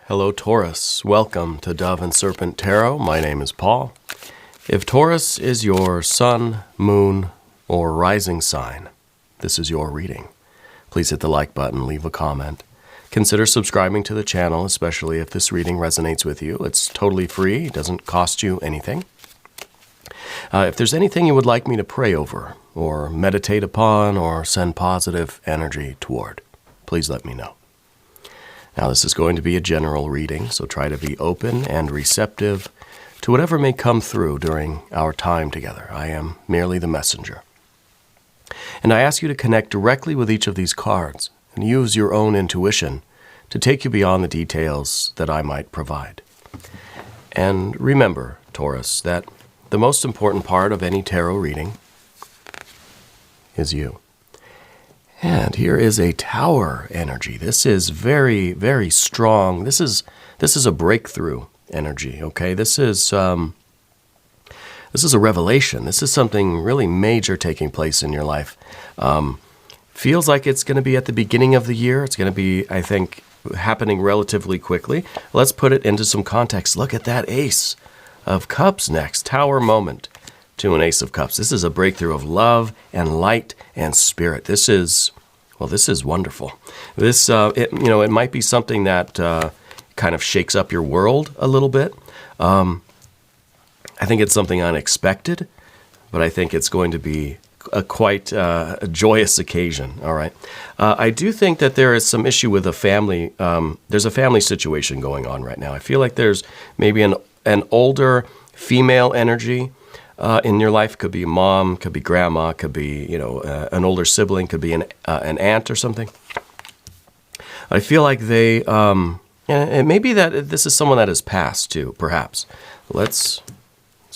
Hello Taurus, welcome to Dove and Serpent Tarot. My name is Paul. If Taurus is your sun, moon, or rising sign, this is your reading. Please hit the like button, leave a comment. Consider subscribing to the channel, especially if this reading resonates with you. It's totally free, it doesn't cost you anything. If there's anything you would like me to pray over, or meditate upon, or send positive energy toward, please let me know. Now, this is going to be a general reading, so try to be open and receptive to whatever may come through during our time together. I am merely the messenger. And I ask you to connect directly with each of these cards and use your own intuition to take you beyond the details that I might provide. And remember, Taurus, that the most important part of any tarot reading is you. And here is a tower energy. This is very, very strong. This is a breakthrough energy, okay? This is a revelation. This is something really major taking place in your life. Feels like it's going to be at the beginning of the year. It's going to be, I think, happening relatively quickly. Let's put it into some context. Look at that Ace of Cups next. Tower moment to an Ace of Cups. This is a breakthrough of love and light and spirit. This is wonderful. This, it might be something that kind of shakes up your world a little bit. I think it's something unexpected, but I think it's going to be quite a joyous occasion. All right. I do think that there is some issue with a family. There's a family situation going on right now. I feel like there's maybe an older female energy in your life. Could be mom, could be grandma, could be an older sibling, could be an aunt or something. I feel like they, and it may be that this is someone that has passed too, perhaps. Let's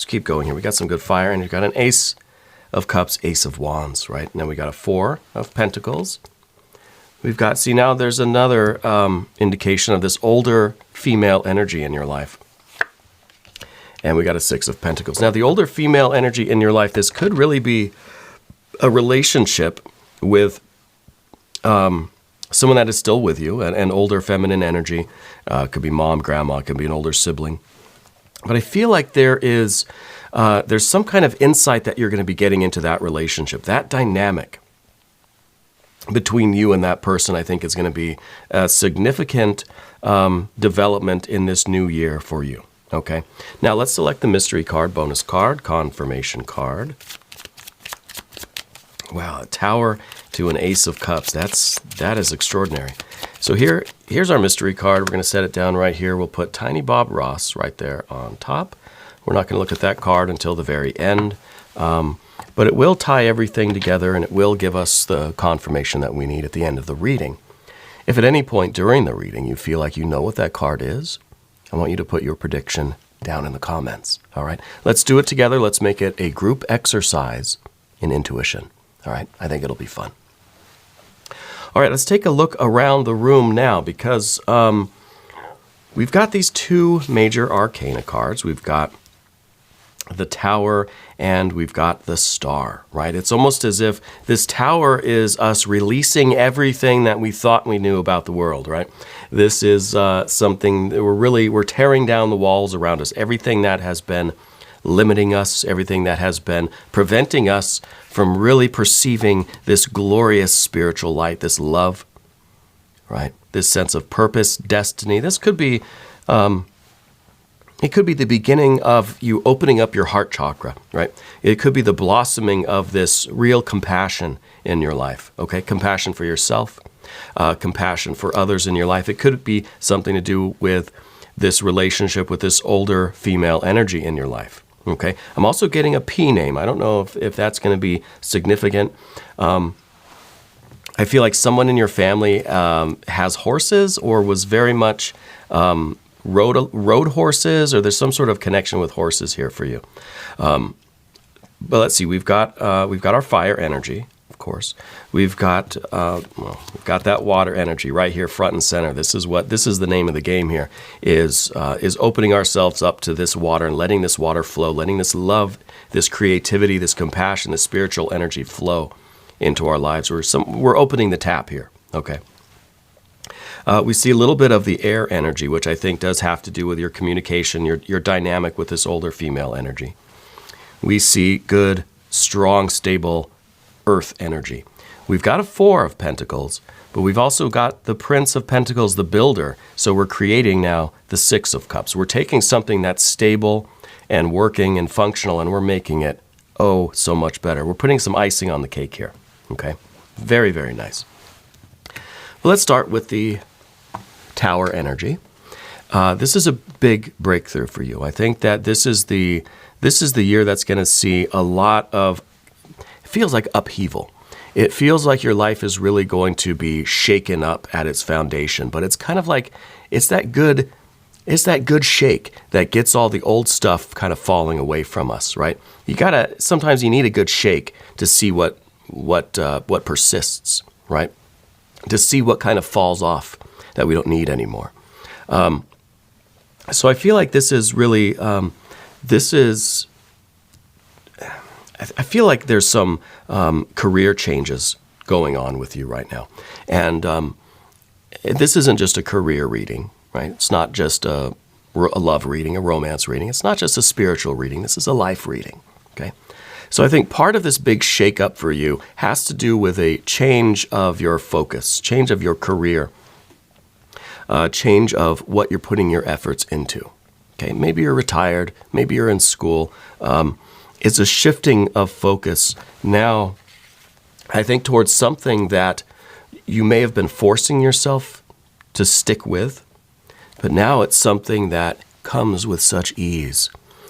keep going here. We got some good fire, and you've got an Ace of Cups, Ace of Wands, right? Now we got a Four of Pentacles. We've got, see, now there's another indication of this older female energy in your life. And we got a Six of Pentacles. Now, the older female energy in your life, this could really be a relationship with someone that is still with you, an older feminine energy. Could be mom, grandma, could be an older sibling. But I feel like there's some kind of insight that you're going to be getting into that relationship. That dynamic between you and that person, I think, is going to be a significant development in this new year for you. Okay, now let's select the mystery card, bonus card, confirmation card. Wow, a Tower to an Ace of Cups. That is extraordinary. So here's our mystery card. We're going to set it down right here. We'll put Tiny Bob Ross right there on top. We're not going to look at that card until the very end, but it will tie everything together, and it will give us the confirmation that we need at the end of the reading. If at any point during the reading you feel like you know what that card is, I want you to put your prediction down in the comments, all right? Let's do it together. Let's make it a group exercise in intuition, all right? I think it'll be fun. All right, let's take a look around the room now, because we've got these two major arcana cards. We've got the Tower and we've got the Star, right? It's almost as if this Tower is us releasing everything that we thought we knew about the world, right? This is something that we're tearing down the walls around us. Everything that has been limiting us, everything that has been preventing us from really perceiving this glorious spiritual light, this love, right? This sense of purpose, destiny. This could be it could be the beginning of you opening up your heart chakra, right? It could be the blossoming of this real compassion in your life, okay? Compassion for yourself, compassion for others in your life. It could be something to do with this relationship with this older female energy in your life, okay? I'm also getting a P name. I don't know if that's going to be significant. I feel like someone in your family has horses or was very much rode horses, or there's some sort of connection with horses here for you. But let's see, we've got our fire energy, of course. We've got that water energy right here, front and center. This is the name of the game here, is opening ourselves up to this water and letting this water flow, letting this love, this creativity, this compassion, this spiritual energy flow into our lives. We're opening the tap here. Okay. We see a little bit of the air energy, which I think does have to do with your communication, your dynamic with this older female energy. We see good, strong, stable earth energy. We've got a 4 of Pentacles, but we've also got the Prince of Pentacles, the builder. So we're creating now the 6 of Cups. We're taking something that's stable and working and functional, and we're making it, oh, so much better. We're putting some icing on the cake here, okay? Very, very nice. Well, let's start with the Tower energy. This is a big breakthrough for you. I think that this is the year that's going to see a lot of, it feels like upheaval. It feels like your life is really going to be shaken up at its foundation, but it's kind of like, it's that good shake that gets all the old stuff kind of falling away from us, right? Sometimes you need a good shake to see what persists, right? To see what kind of falls off that we don't need anymore. So I feel like this is really, I feel like there's some career changes going on with you right now. And this isn't just a career reading, right? It's not just a love reading, a romance reading. It's not just a spiritual reading. This is a life reading, okay? So I think part of this big shakeup for you has to do with a change of your focus, change of your career, change of what you're putting your efforts into. Okay, maybe you're retired, maybe you're in school. It's a shifting of focus now, I think, towards something that you may have been forcing yourself to stick with, but now it's something that comes with such ease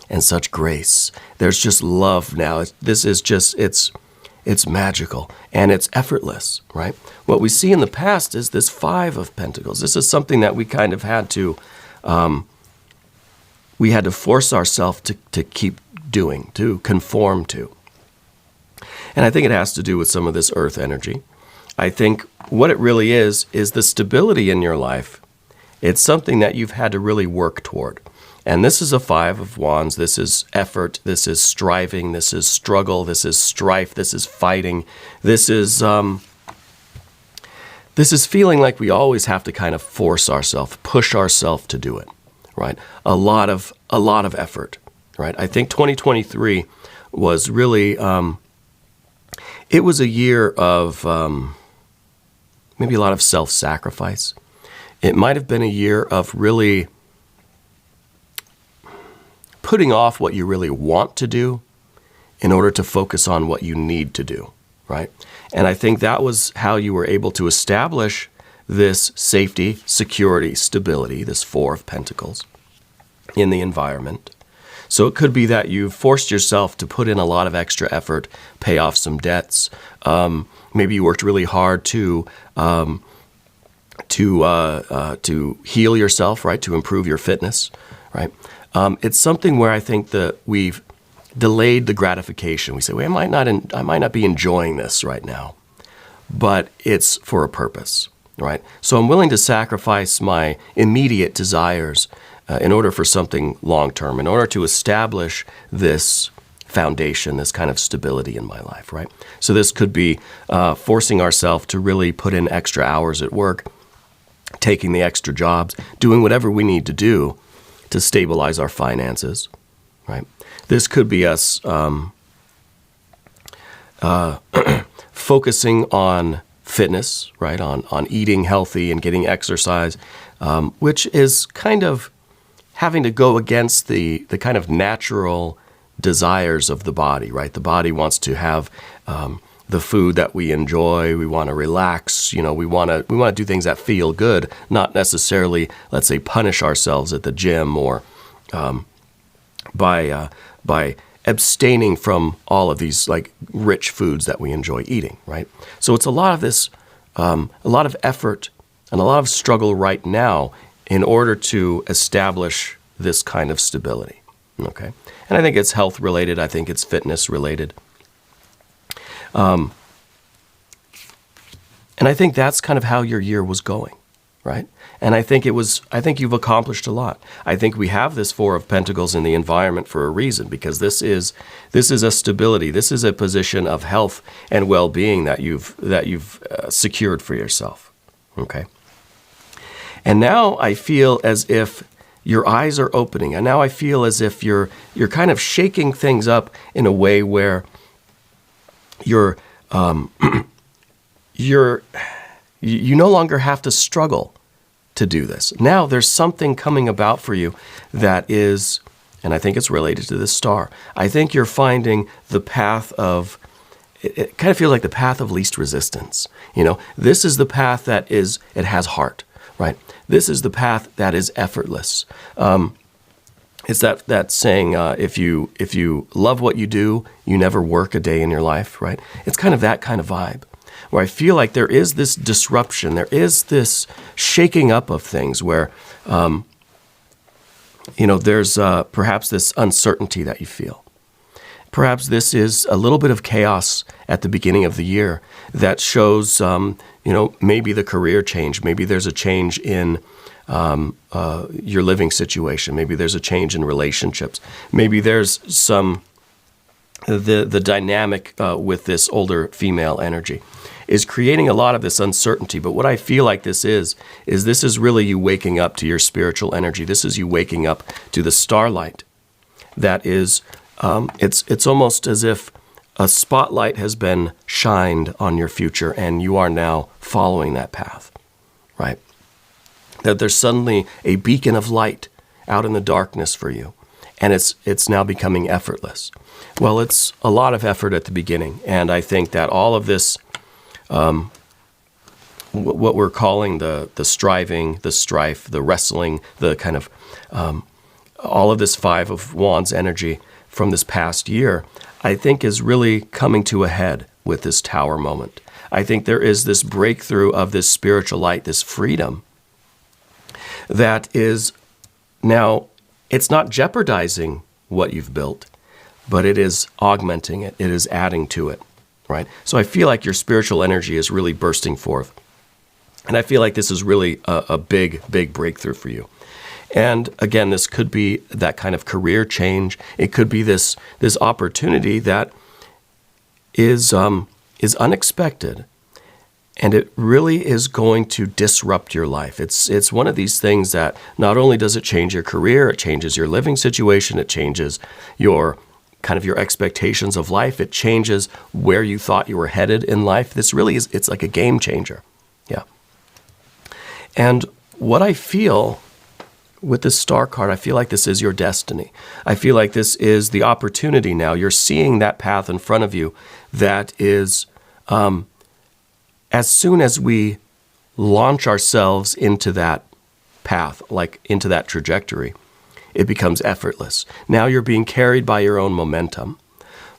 and such grace. There's just love now. This is just, it's magical and it's effortless, right? What we see in the past is this 5 of Pentacles. This is something that we kind of had to, force ourselves to keep doing, to conform to. And I think it has to do with some of this earth energy. I think what it really is the stability in your life. It's something that you've had to really work toward. And this is a 5 of Wands. This is effort. This is striving. This is struggle. This is strife. This is fighting. This is feeling like we always have to kind of force ourselves, push ourselves to do it, right? A lot of effort, right? I think 2023 was really, it was a year of maybe a lot of self-sacrifice. It might have been a year of really putting off what you really want to do in order to focus on what you need to do, right? And I think that was how you were able to establish this safety, security, stability, this 4 of Pentacles in the environment. So it could be that you forced yourself to put in a lot of extra effort, pay off some debts. Maybe you worked really hard to heal yourself, right? To improve your fitness, right? It's something where I think that we've delayed the gratification. We say, well, I might not be enjoying this right now, but it's for a purpose, right? So I'm willing to sacrifice my immediate desires in order for something long-term, in order to establish this foundation, this kind of stability in my life, right? So this could be forcing ourselves to really put in extra hours at work, taking the extra jobs, doing whatever we need to do to stabilize our finances, right? This could be us focusing on fitness, right? On eating healthy and getting exercise, which is kind of having to go against the kind of natural desires of the body, right? The body wants to have the food that we enjoy. We want to relax. You know, we want to do things that feel good, not necessarily, let's say, punish ourselves at the gym or by abstaining from all of these like rich foods that we enjoy eating, right? So it's a lot of this, a lot of effort and a lot of struggle right now in order to establish this kind of stability, okay? And I think it's health related. I think it's fitness related. And I think that's kind of how your year was going, right? And I think you've accomplished a lot. I think we have this 4 of Pentacles in the environment for a reason, because this is a stability. This is a position of health and well-being that you've secured for yourself, okay? And now I feel as if your eyes are opening. And now I feel as if you're kind of shaking things up in a way where you no longer have to struggle to do this. Now there's something coming about for you that is, and I think it's related to this star. I think you're finding the path of, it kind of feels like the path of least resistance. This is the path that is, it has heart, right? This is the path that is effortless. It's that saying, if you love what you do, you never work a day in your life, right? It's kind of that kind of vibe, where I feel like there is this disruption, there is this shaking up of things where, there's perhaps this uncertainty that you feel. Perhaps this is a little bit of chaos at the beginning of the year that shows, maybe the career change. Maybe there's a change in your living situation. Maybe there's a change in relationships. Maybe there's the dynamic with this older female energy is creating a lot of this uncertainty. But what I feel like this is this is really you waking up to your spiritual energy. This is you waking up to the starlight. That is, it's almost as if a spotlight has been shined on your future and you are now following that path, right? That there's suddenly a beacon of light out in the darkness for you, and it's now becoming effortless. Well, it's a lot of effort at the beginning, and I think that all of this, what we're calling the striving, the strife, the wrestling, the kind of all of this Five of Wands energy from this past year, I think is really coming to a head with this Tower moment. I think there is this breakthrough of this spiritual light, this freedom, that is now, it's not jeopardizing what you've built, but it is augmenting it. It is adding to it, right? So I feel like your spiritual energy is really bursting forth. And I feel like this is really a big, big breakthrough for you. And again, this could be that kind of career change. It could be this opportunity that is unexpected. And it really is going to disrupt your life. It's one of these things that not only does it change your career, it changes your living situation, it changes your expectations of life, it changes where you thought you were headed in life. This really is, it's like a game changer. Yeah. And what I feel with this star card, I feel like this is your destiny. I feel like this is the opportunity now. You're seeing that path in front of you that is, as soon as we launch ourselves into that path, like into that trajectory, it becomes effortless. Now you're being carried by your own momentum.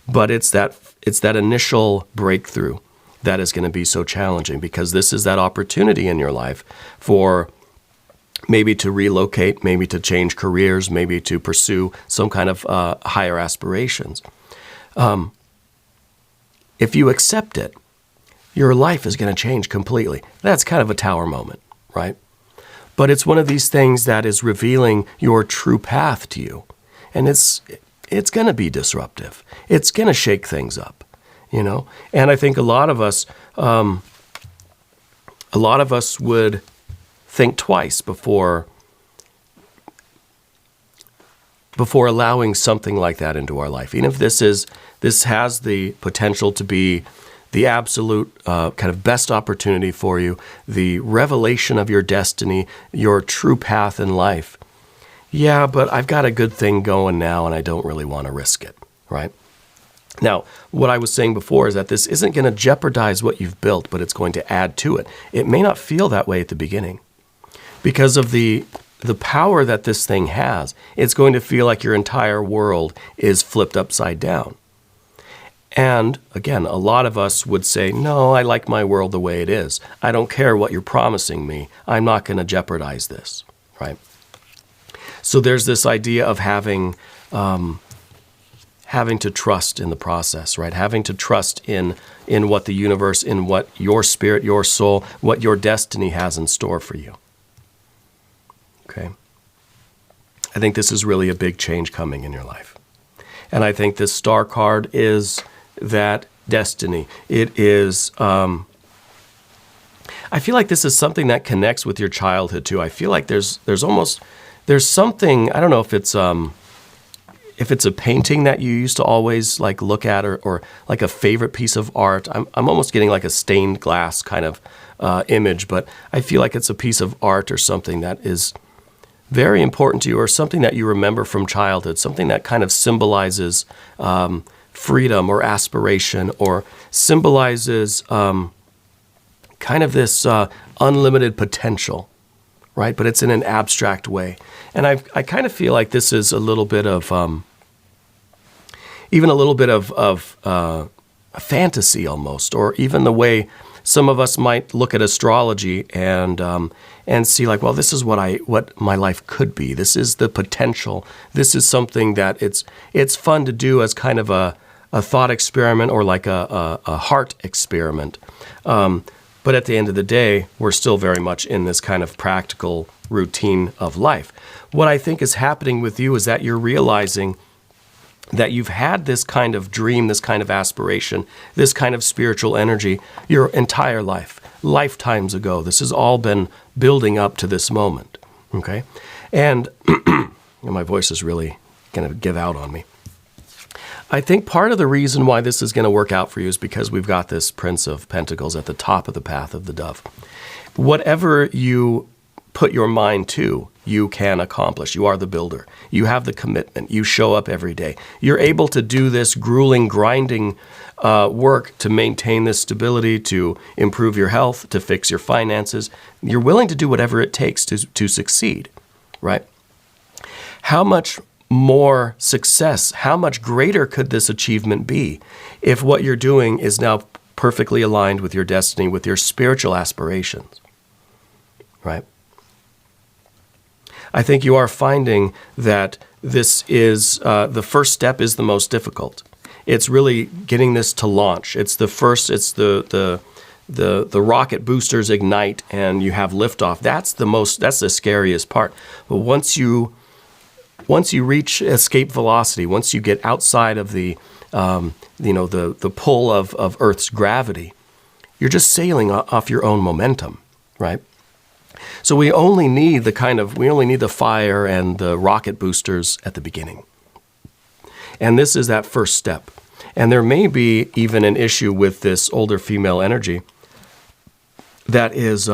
But it's that initial breakthrough that is going to be so challenging, because this is that opportunity in your life for maybe to relocate, maybe to change careers, maybe to pursue some kind of higher aspirations. If you accept it, your life is going to change completely. That's kind of a Tower moment, right? But it's one of these things that is revealing your true path to you. And it's going to be disruptive. It's going to shake things up, And I think a lot of us would think twice before allowing something like that into our life. Even if this has the potential to be the absolute kind of best opportunity for you, the revelation of your destiny, your true path in life. Yeah, but I've got a good thing going now and I don't really want to risk it, right? Now, what I was saying before is that this isn't going to jeopardize what you've built, but it's going to add to it. It may not feel that way at the beginning because of the power that this thing has. It's going to feel like your entire world is flipped upside down. And again, a lot of us would say, no, I like my world the way it is. I don't care what you're promising me. I'm not going to jeopardize this, right? So there's this idea of having to trust in the process, right? Having to trust in what the universe, in what your spirit, your soul, what your destiny has in store for you. Okay? I think this is really a big change coming in your life. And I think this star card is that destiny. It is, I feel like this is something that connects with your childhood too. I feel like there's something, I don't know if it's a painting that you used to always like look at, or like a favorite piece of art. I'm almost getting like a stained glass kind of image, but I feel like it's a piece of art or something that is very important to you, or something that you remember from childhood, something that kind of symbolizes freedom or aspiration, or symbolizes kind of this unlimited potential, right? But it's in an abstract way. And I kind of feel like this is a little bit of, even a little bit of a fantasy almost, or even the way some of us might look at astrology and see like, well, this is what my life could be. This is the potential. This is something that it's fun to do as kind of a thought experiment, or like a heart experiment. But at the end of the day, we're still very much in this kind of practical routine of life. What I think is happening with you is that you're realizing that you've had this kind of dream, this kind of aspiration, this kind of spiritual energy your entire life, lifetimes ago. This has all been building up to this moment, okay? And my voice is really going to give out on me. I think part of the reason why this is going to work out for you is because we've got this Prince of Pentacles at the top of the path of the dove. Whatever you put your mind to, you can accomplish. You are the builder. You have the commitment. You show up every day. You're able to do this grueling, grinding work to maintain this stability, to improve your health, to fix your finances. You're willing to do whatever it takes to succeed, right? How much more success, how much greater could this achievement be if what you're doing is now perfectly aligned with your destiny, with your spiritual aspirations, right? I think you are finding that this is, the first step is the most difficult. It's really getting this to launch. It's the first, it's the rocket boosters ignite and you have liftoff. That's the scariest part. But once you reach escape velocity, once you get outside of the pull of Earth's gravity, you're just sailing off your own momentum, right? So we only need the fire and the rocket boosters at the beginning. And this is that first step. And there may be even an issue with this older female energy that is,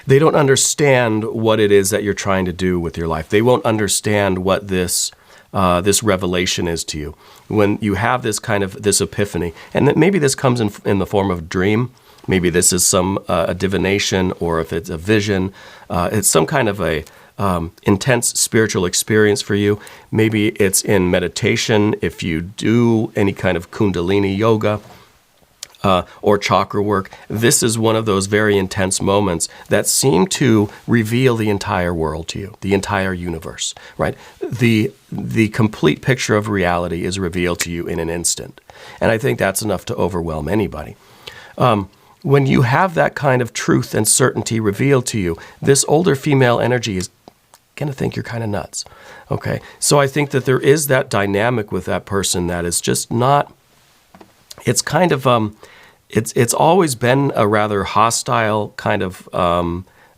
they don't understand what it is that you're trying to do with your life. They won't understand what this revelation is to you. When you have this kind of this epiphany, and that maybe this comes in the form of a dream, maybe this is a divination, or if it's a vision, it's some kind of a intense spiritual experience for you. Maybe it's in meditation, if you do any kind of kundalini yoga, or chakra work. This is one of those very intense moments that seem to reveal the entire world to you, the entire universe, right? The complete picture of reality is revealed to you in an instant. And I think that's enough to overwhelm anybody. When you have that kind of truth and certainty revealed to you, this older female energy is going to think you're kind of nuts, okay? So I think that there is that dynamic with that person that is just not, it's kind of, it's always been a rather hostile kind of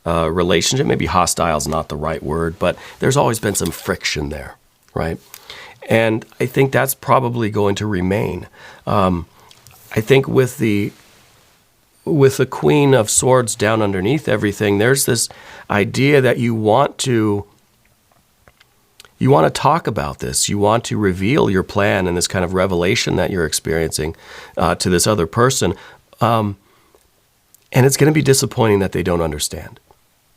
relationship. Maybe hostile is not the right word, but there's always been some friction there, right? And I think that's probably going to remain. I think with the Queen of Swords down underneath everything, there's this idea that you want to talk about this. You want to reveal your plan and this kind of revelation that you're experiencing to this other person. And it's going to be disappointing that they don't understand.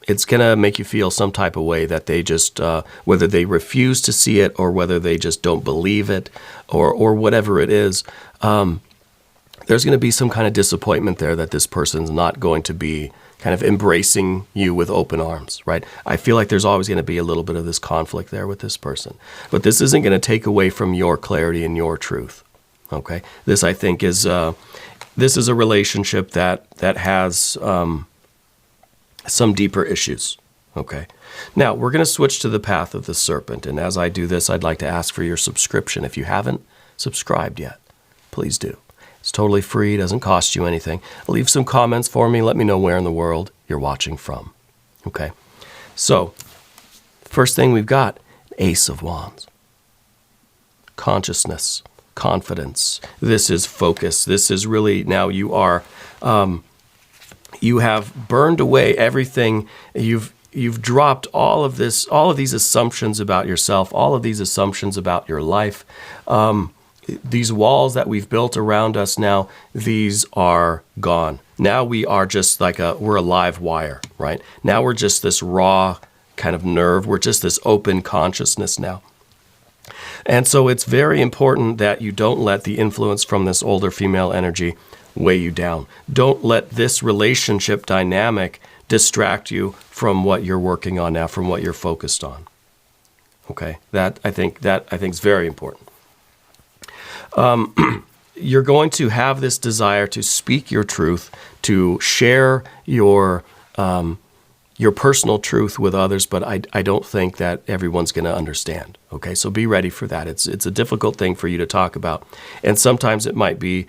It's going to make you feel some type of way that they just, whether they refuse to see it or whether they just don't believe it or whatever it is, there's going to be some kind of disappointment there that this person's not going to be kind of embracing you with open arms, right? I feel like there's always going to be a little bit of this conflict there with this person. But this isn't going to take away from your clarity and your truth, okay? This, I think, is this is a relationship that has some deeper issues, okay? Now, we're going to switch to the path of the serpent. And as I do this, I'd like to ask for your subscription. If you haven't subscribed yet, please do. It's totally free, doesn't cost you anything. Leave some comments for me. Let me know where in the world you're watching from. Okay, so first thing we've got, Ace of Wands. Consciousness, confidence. This is focus. This is really, now you are, you have burned away everything. You've dropped all of this, all of these assumptions about yourself, all of these assumptions about your life. These walls that we've built around us now, these are gone. Now we are just like we're a live wire, right? Now we're just this raw kind of nerve. We're just this open consciousness now. And so it's very important that you don't let the influence from this older female energy weigh you down. Don't let this relationship dynamic distract you from what you're working on now, from what you're focused on. Okay, I think is very important. You're going to have this desire to speak your truth, to share your personal truth with others, but I don't think that everyone's going to understand. Okay, so be ready for that. It's a difficult thing for you to talk about, and sometimes it might be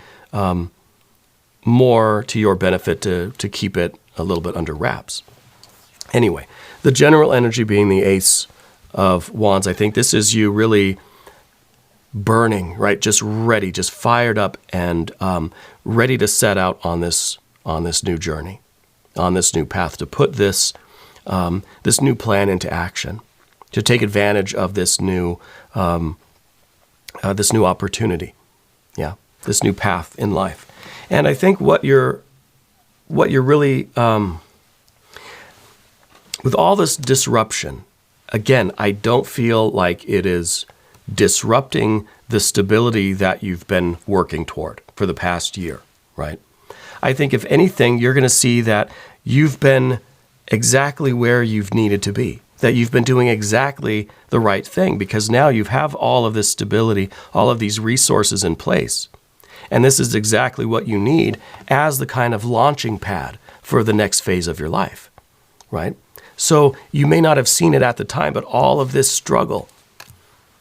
more to your benefit to keep it a little bit under wraps. Anyway, the general energy being the Ace of Wands, I think this is you really burning, right? Just ready, just fired up, and ready to set out on this new journey, on this new path, to put this this new plan into action, to take advantage of this new opportunity, this new path in life. And I think what you're really with all this disruption, again, I don't feel like it is disrupting the stability that you've been working toward for the past year, right? I think if anything, you're going to see that you've been exactly where you've needed to be, that you've been doing exactly the right thing, because now you have all of this stability, all of these resources in place. And this is exactly what you need as the kind of launching pad for the next phase of your life, right? So you may not have seen it at the time, but all of this struggle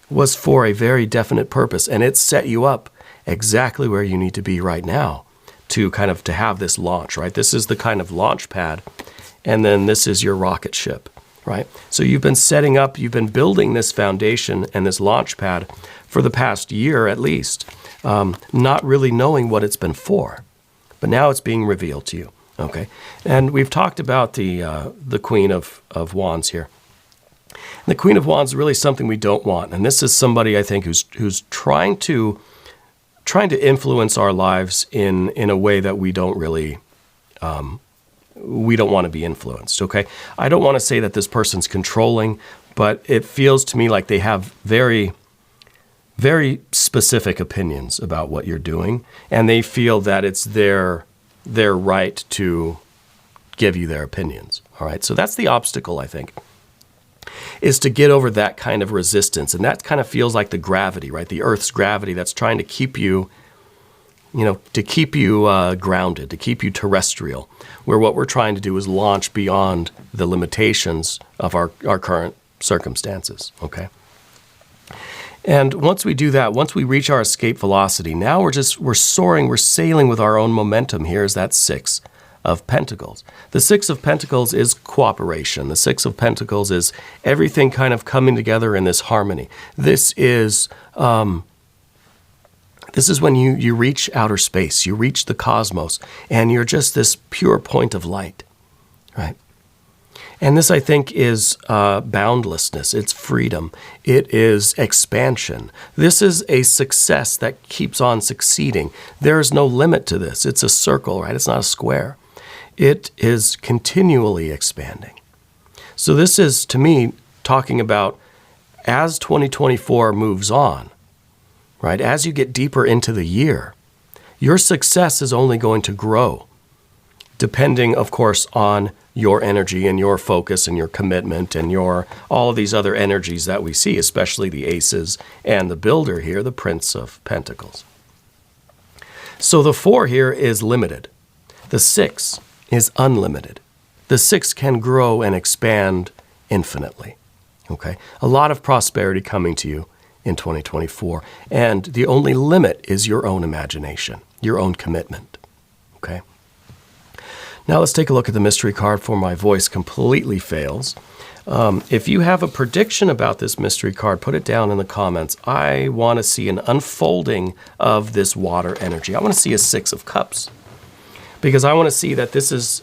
was for a very definite purpose, and it set you up exactly where you need to be right now to have this launch, right? This is the kind of launch pad, and then this is your rocket ship, right? So you've been setting up, you've been building this foundation and this launch pad for the past year at least, not really knowing what it's been for, but now it's being revealed to you, okay? And we've talked about the Queen of Wands here. And the Queen of Wands is really something we don't want, and this is somebody I think who's trying to influence our lives in a way that we don't really we don't want to be influenced, okay? I don't want to say that this person's controlling, but it feels to me like they have very, very specific opinions about what you're doing, and they feel that it's their right to give you their opinions, all right? So that's the obstacle, I think, is to get over that kind of resistance, and that kind of feels like the gravity, right? The Earth's gravity that's trying to keep you grounded, to keep you terrestrial, where what we're trying to do is launch beyond the limitations of our current circumstances, okay? And once we do that, once we reach our escape velocity, now we're soaring, we're sailing with our own momentum. Here's that Six of Pentacles. The Six of Pentacles is cooperation. The Six of Pentacles is everything kind of coming together in this harmony. This is when you reach outer space, you reach the cosmos, and you're just this pure point of light, right? And this, I think, is boundlessness. It's freedom. It is expansion. This is a success that keeps on succeeding. There is no limit to this. It's a circle, right? It's not a square. It is continually expanding. So this is, to me, talking about as 2024 moves on, right? As you get deeper into the year, your success is only going to grow, depending, of course, on your energy and your focus and your commitment and all of these other energies that we see, especially the aces and the builder here, the Prince of Pentacles. So the 4 here is limited. The 6 is unlimited. The 6 can grow and expand infinitely, okay? A lot of prosperity coming to you in 2024, and the only limit is your own imagination, your own commitment. Okay? Now let's take a look at the mystery card before my voice completely fails. If you have a prediction about this mystery card, put it down in the comments. I want to see an unfolding of this water energy. I want to see a Six of Cups, because I want to see that this is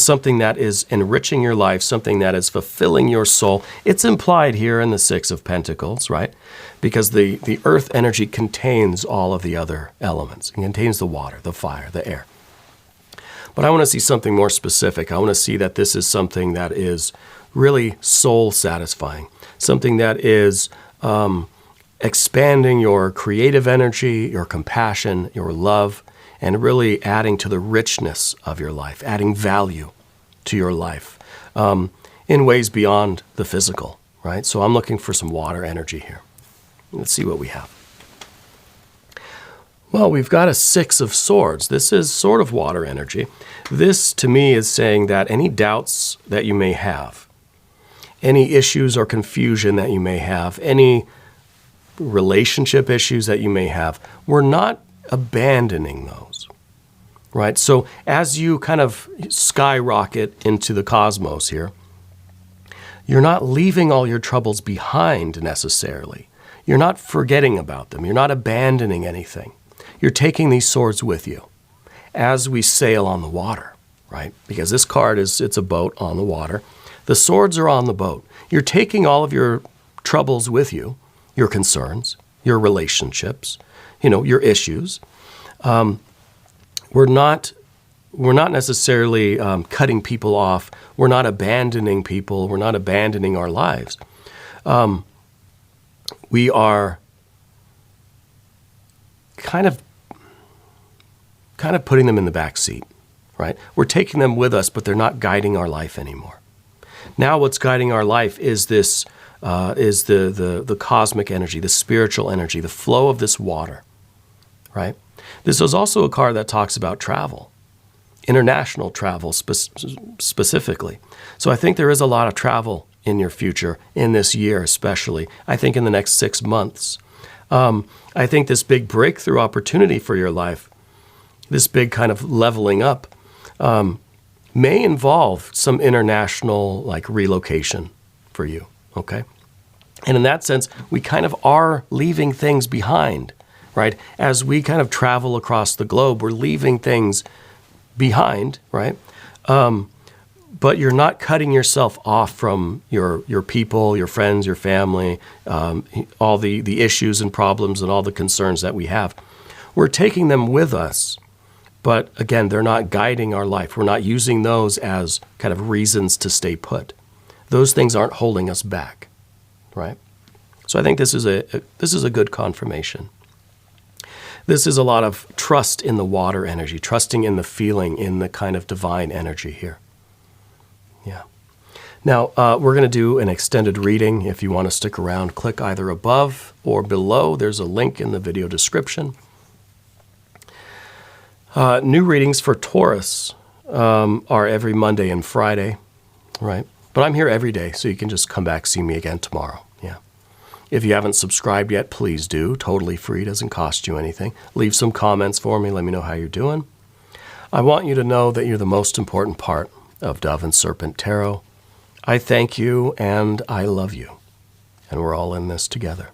something that is enriching your life, something that is fulfilling your soul. It's implied here in the Six of Pentacles, right? Because the earth energy contains all of the other elements. It contains the water, the fire, the air. But I want to see something more specific. I want to see that this is something that is really soul satisfying, something that is expanding your creative energy, your compassion, your love, and really adding to the richness of your life, adding value to your life in ways beyond the physical, right? So I'm looking for some water energy here. Let's see what we have. Well, we've got a Six of Swords. This is sort of water energy. This, to me, is saying that any doubts that you may have, any issues or confusion that you may have, any relationship issues that you may have, we're not abandoning those, right? So as you kind of skyrocket into the cosmos here, you're not leaving all your troubles behind necessarily. You're not forgetting about them. You're not abandoning anything. You're taking these swords with you as we sail on the water, right? Because this card it's a boat on the water. The swords are on the boat. You're taking all of your troubles with you, your concerns, your relationships, your issues. We're not necessarily cutting people off. We're not abandoning people. We're not abandoning our lives. We are kind of putting them in the back seat, right? We're taking them with us, but they're not guiding our life anymore. Now what's guiding our life is this, is the cosmic energy, the spiritual energy, the flow of this water, right? This is also a card that talks about travel, international travel specifically. So I think there is a lot of travel in your future, in this year especially. I think in the next 6 months. I think this big breakthrough opportunity for your life, this big kind of leveling up, may involve some international relocation for you, okay? And in that sense, we kind of are leaving things behind, right? As we kind of travel across the globe, we're leaving things behind, right? But you're not cutting yourself off from your people, your friends, your family, all the issues and problems and all the concerns that we have. We're taking them with us, but again, they're not guiding our life. We're not using those as kind of reasons to stay put. Those things aren't holding us back, right? So I think this is a good confirmation. This is a lot of trust in the water energy, trusting in the feeling, in the kind of divine energy here. Yeah. Now, we're going to do an extended reading. If you want to stick around, click either above or below. There's a link in the video description. New readings for Taurus are every Monday and Friday, right? But I'm here every day, so you can just come back, see me again tomorrow. Yeah. If you haven't subscribed yet, please do. Totally free, doesn't cost you anything. Leave some comments for me. Let me know how you're doing. I want you to know that you're the most important part of Dove and Serpent Tarot. I thank you and I love you. And we're all in this together.